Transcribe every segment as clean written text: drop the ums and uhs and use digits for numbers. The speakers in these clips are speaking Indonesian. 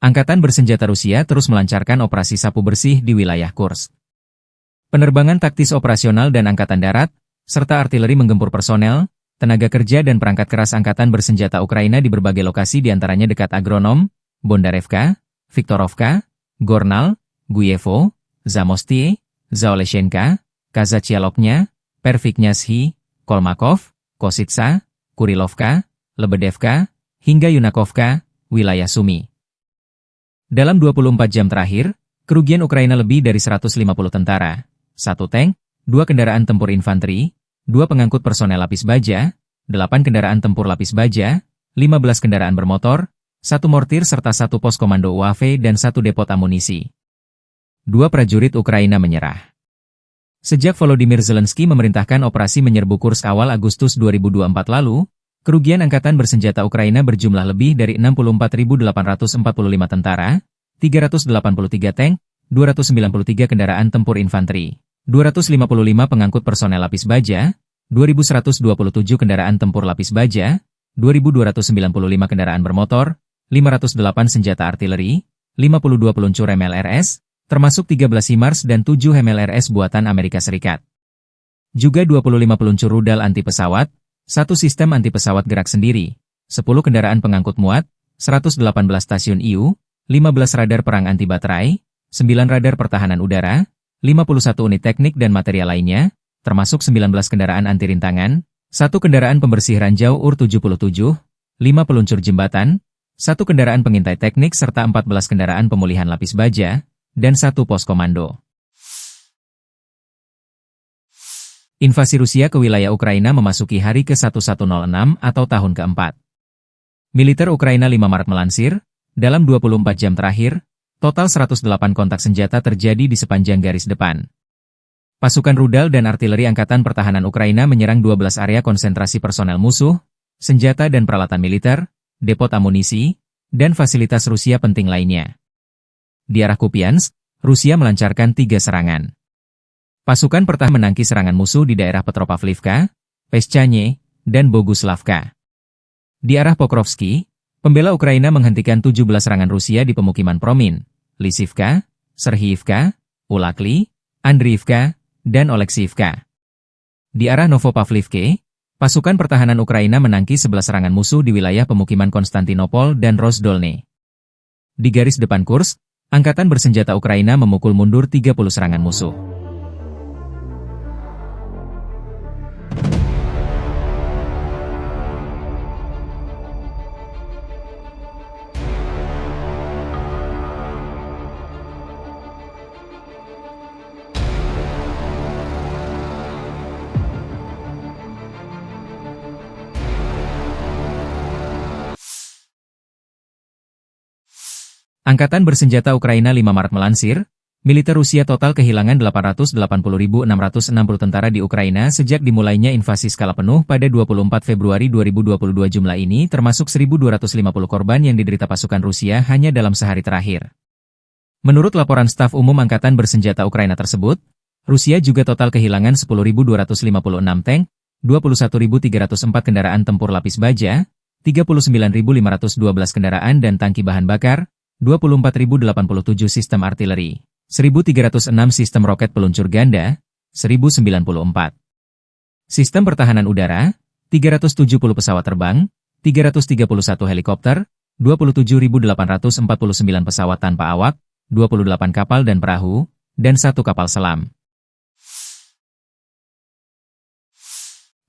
Angkatan bersenjata Rusia terus melancarkan operasi sapu bersih di wilayah Kursk. Penerbangan taktis operasional dan angkatan darat, serta artileri menggempur personel, tenaga kerja dan perangkat keras angkatan bersenjata Ukraina di berbagai lokasi diantaranya dekat Agronom, Bondarevka, Viktorovka, Gornal, Guyevo, Zamostie, Zaoleshenka, Kazachialoknya, Perviknyazhi, Kolmakov, Kositsa, Kurilovka, Lebedevka, hingga Yunakovka, wilayah Sumy. Dalam 24 jam terakhir, kerugian Ukraina lebih dari 150 tentara, 1 tank, 2 kendaraan tempur infanteri, 2 pengangkut personel lapis baja, 8 kendaraan tempur lapis baja, 15 kendaraan bermotor, 1 mortir serta 1 pos komando UAV dan 1 depot amunisi. 2 prajurit Ukraina menyerah. Sejak Volodymyr Zelensky memerintahkan operasi menyerbu Kursk awal Agustus 2024 lalu, kerugian angkatan bersenjata Ukraina berjumlah lebih dari 64.845 tentara, 383 tank, 293 kendaraan tempur infanteri, 255 pengangkut personel lapis baja, 2.127 kendaraan tempur lapis baja, 2.295 kendaraan bermotor, 508 senjata artileri, 52 peluncur MLRS, termasuk 13 HIMARS dan 7 MLRS buatan Amerika Serikat. Juga 25 peluncur rudal anti-pesawat, 1 sistem anti-pesawat gerak sendiri, 10 kendaraan pengangkut muat, 118 stasiun IU, 15 radar perang anti-baterai, 9 radar pertahanan udara, 51 unit teknik dan material lainnya, termasuk 19 kendaraan anti-rintangan, 1 kendaraan pembersih ranjau UR-77, 5 peluncur jembatan, 1 kendaraan pengintai teknik serta 14 kendaraan pemulihan lapis baja, dan 1 pos komando. Invasi Rusia ke wilayah Ukraina memasuki hari ke-1106 atau tahun keempat. Militer Ukraina 5 Maret melansir, dalam 24 jam terakhir, total 108 kontak senjata terjadi di sepanjang garis depan. Pasukan rudal dan artileri Angkatan Pertahanan Ukraina menyerang 12 area konsentrasi personel musuh, senjata dan peralatan militer, depot amunisi, dan fasilitas Rusia penting lainnya. Di arah Kupiansk, Rusia melancarkan 3 serangan. Pasukan pertahanan menangkis serangan musuh di daerah Petropavlivka, Peschanie, dan Boguslavka. Di arah Pokrovsky, pembela Ukraina menghentikan 17 serangan Rusia di pemukiman Promin, Lisivka, Serhiivka, Ulakli, Andriivka, dan Oleksiivka. Di arah Novopavlivke, pasukan pertahanan Ukraina menangkis 11 serangan musuh di wilayah pemukiman Konstantinopol dan Rozdolne. Di garis depan Kursk, Angkatan bersenjata Ukraina memukul mundur 30 serangan musuh. Angkatan bersenjata Ukraina 5 Maret melansir, militer Rusia total kehilangan 880.660 tentara di Ukraina sejak dimulainya invasi skala penuh pada 24 Februari 2022. Jumlah ini termasuk 1.250 korban yang diderita pasukan Rusia hanya dalam sehari terakhir. Menurut laporan staf umum Angkatan bersenjata Ukraina tersebut, Rusia juga total kehilangan 10.256 tank, 21.304 kendaraan tempur lapis baja, 39.512 kendaraan dan tangki bahan bakar, 24.087 sistem artileri, 1.306 sistem roket peluncur ganda, 1.094 sistem pertahanan udara, 370 pesawat terbang, 331 helikopter, 27.849 pesawat tanpa awak, 28 kapal dan perahu, dan 1 kapal selam.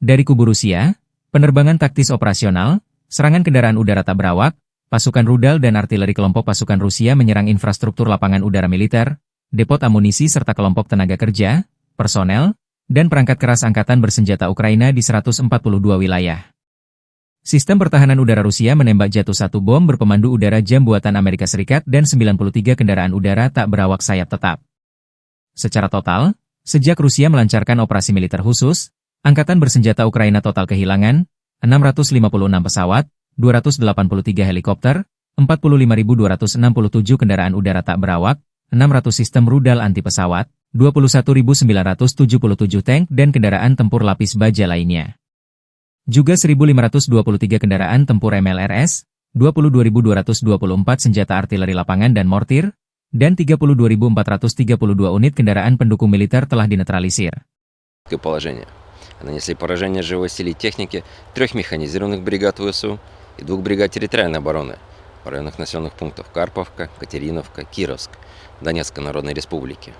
Dari kubu Rusia, penerbangan taktis operasional, serangan kendaraan udara tak berawak, pasukan rudal dan artileri kelompok pasukan Rusia menyerang infrastruktur lapangan udara militer, depot amunisi serta kelompok tenaga kerja, personel, dan perangkat keras angkatan bersenjata Ukraina di 142 wilayah. Sistem pertahanan udara Rusia menembak jatuh 1 bom berpemandu udara jam buatan Amerika Serikat dan 93 kendaraan udara tak berawak sayap tetap. Secara total, sejak Rusia melancarkan operasi militer khusus, angkatan bersenjata Ukraina total kehilangan 656 pesawat, 283 helikopter, 45.267 kendaraan udara tak berawak, 600 sistem rudal anti-pesawat, 21.977 tank dan kendaraan tempur lapis baja lainnya. Juga 1.523 kendaraan tempur MLRS, 22.224 senjata artileri lapangan dan mortir, dan 32.432 unit kendaraan pendukung militer telah dinetralisir. Положение. Нанесли поражение живой силе техники 3 механизированных бригад ВСУ и 2 бригад территориальной обороны в районах населенных пунктов Карповка, Катериновка, Кировск, Донецкой Народной Республики,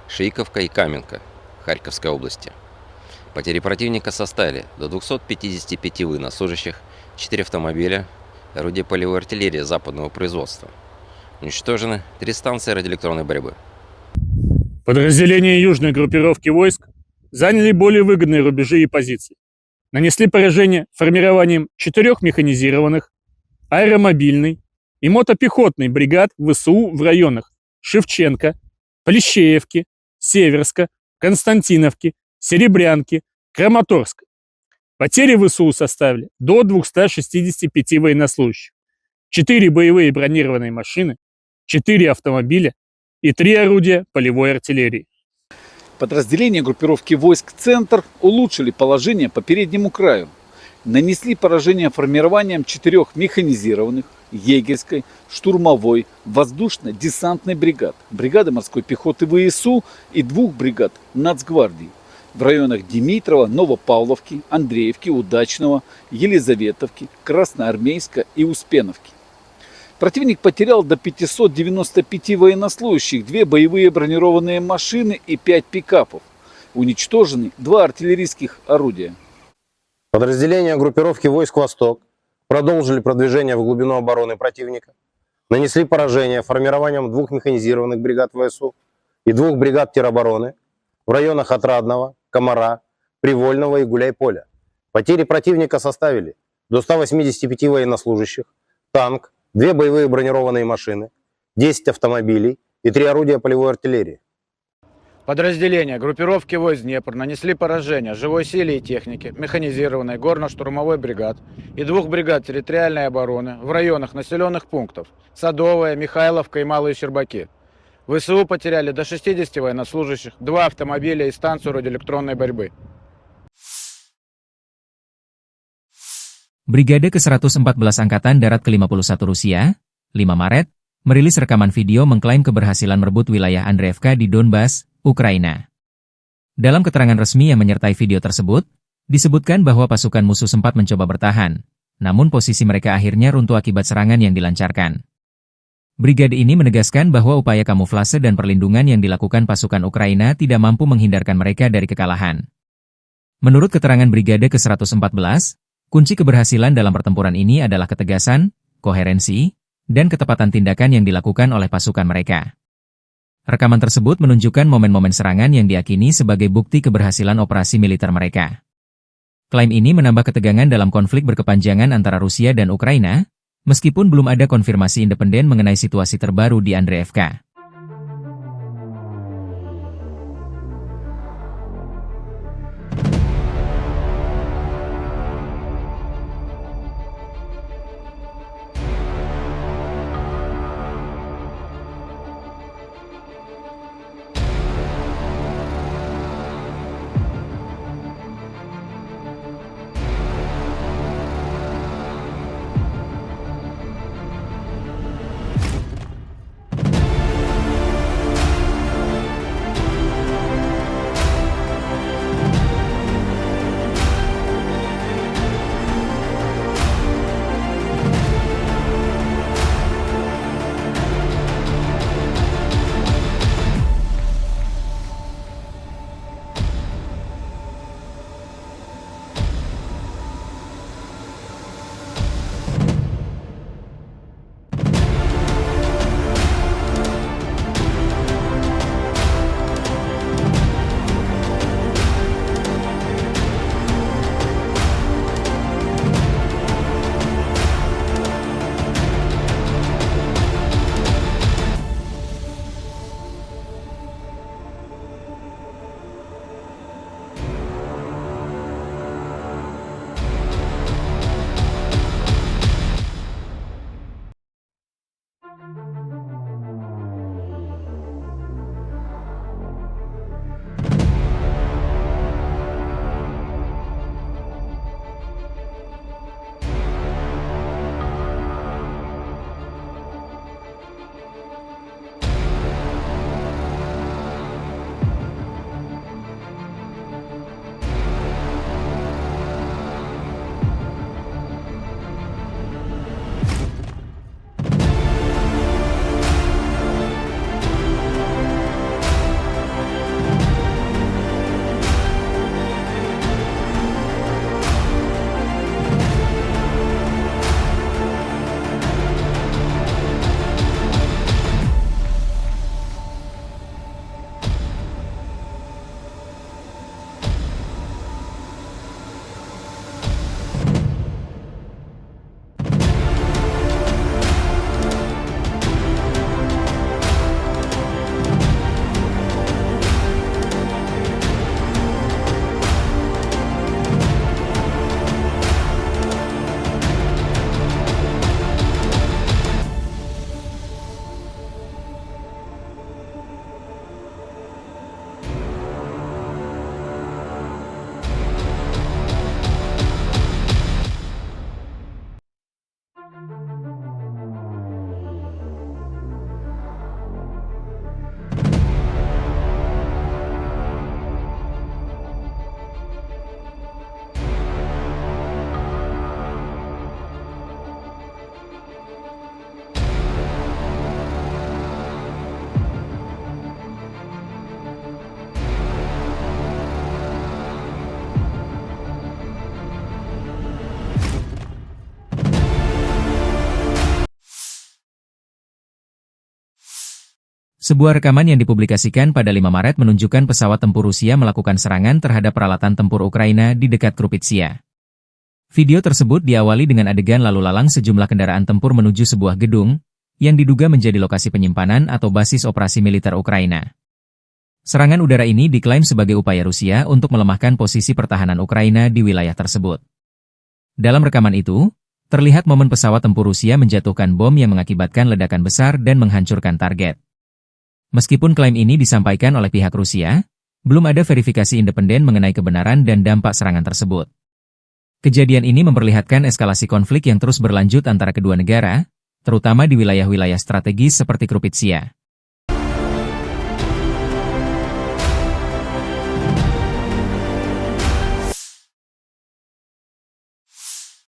Шейковка и Каменка, Харьковской области. Потери противника составили до 255 военнослужащих, 4 автомобиля, орудия полевой артиллерии западного производства. Уничтожены 3 станции радиоэлектронной борьбы. Подразделения южной группировки войск заняли более выгодные рубежи и позиции. Нанесли поражение формированием 4 механизированных, аэромобильной и мотопехотной бригад ВСУ в районах Шевченко, Плещеевки, Северска, Константиновки, Серебрянки, Краматорска. Потери ВСУ составили до 265 военнослужащих, 4 боевые бронированные машины, 4 автомобиля и 3 орудия полевой артиллерии. Подразделения группировки войск «Центр» улучшили положение по переднему краю. Нанесли поражение формированием 4 механизированных, егерской, штурмовой, воздушно-десантной бригад, бригады морской пехоты ВСУ и 2 бригад Нацгвардии в районах Димитрова, Новопавловки, Андреевки, Удачного, Елизаветовки, Красноармейска и Успеновки. Противник потерял до 595 военнослужащих, 2 боевые бронированные машины и 5 пикапов. Уничтожены 2 артиллерийских орудия. Подразделения группировки войск «Восток» продолжили продвижение в глубину обороны противника, нанесли поражение формированием 2 механизированных бригад ВСУ и 2 бригад теробороны в районах Отрадного, Комара, Привольного и Гуляйполя. Потери противника составили до 185 военнослужащих, танк, 2 боевые бронированные машины, 10 автомобилей и 3 орудия полевой артиллерии. Подразделения группировки войск «Днепр» нанесли поражение живой силе и технике, механизированной горно-штурмовой бригад и 2 бригад территориальной обороны в районах населенных пунктов Садовая, Михайловка и Малые Щербаки. ВСУ потеряли до 60 военнослужащих, 2 автомобиля и станцию радиоэлектронной борьбы. Brigade ke-114 Angkatan Darat ke-51 Rusia, 5 Maret, merilis rekaman video mengklaim keberhasilan merebut wilayah Andreevka di Donbas, Ukraina. Dalam keterangan resmi yang menyertai video tersebut, disebutkan bahwa pasukan musuh sempat mencoba bertahan, namun posisi mereka akhirnya runtuh akibat serangan yang dilancarkan. Brigade ini menegaskan bahwa upaya kamuflase dan perlindungan yang dilakukan pasukan Ukraina tidak mampu menghindarkan mereka dari kekalahan. Menurut keterangan Brigade ke-114, kunci keberhasilan dalam pertempuran ini adalah ketegasan, koherensi, dan ketepatan tindakan yang dilakukan oleh pasukan mereka. Rekaman tersebut menunjukkan momen-momen serangan yang diyakini sebagai bukti keberhasilan operasi militer mereka. Klaim ini menambah ketegangan dalam konflik berkepanjangan antara Rusia dan Ukraina, meskipun belum ada konfirmasi independen mengenai situasi terbaru di Andreevka. Sebuah rekaman yang dipublikasikan pada 5 Maret menunjukkan pesawat tempur Rusia melakukan serangan terhadap peralatan tempur Ukraina di dekat Krupitsia. Video tersebut diawali dengan adegan lalu lalang sejumlah kendaraan tempur menuju sebuah gedung, yang diduga menjadi lokasi penyimpanan atau basis operasi militer Ukraina. Serangan udara ini diklaim sebagai upaya Rusia untuk melemahkan posisi pertahanan Ukraina di wilayah tersebut. Dalam rekaman itu, terlihat momen pesawat tempur Rusia menjatuhkan bom yang mengakibatkan ledakan besar dan menghancurkan target. Meskipun klaim ini disampaikan oleh pihak Rusia, belum ada verifikasi independen mengenai kebenaran dan dampak serangan tersebut. Kejadian ini memperlihatkan eskalasi konflik yang terus berlanjut antara kedua negara, terutama di wilayah-wilayah strategis seperti Krupitsia.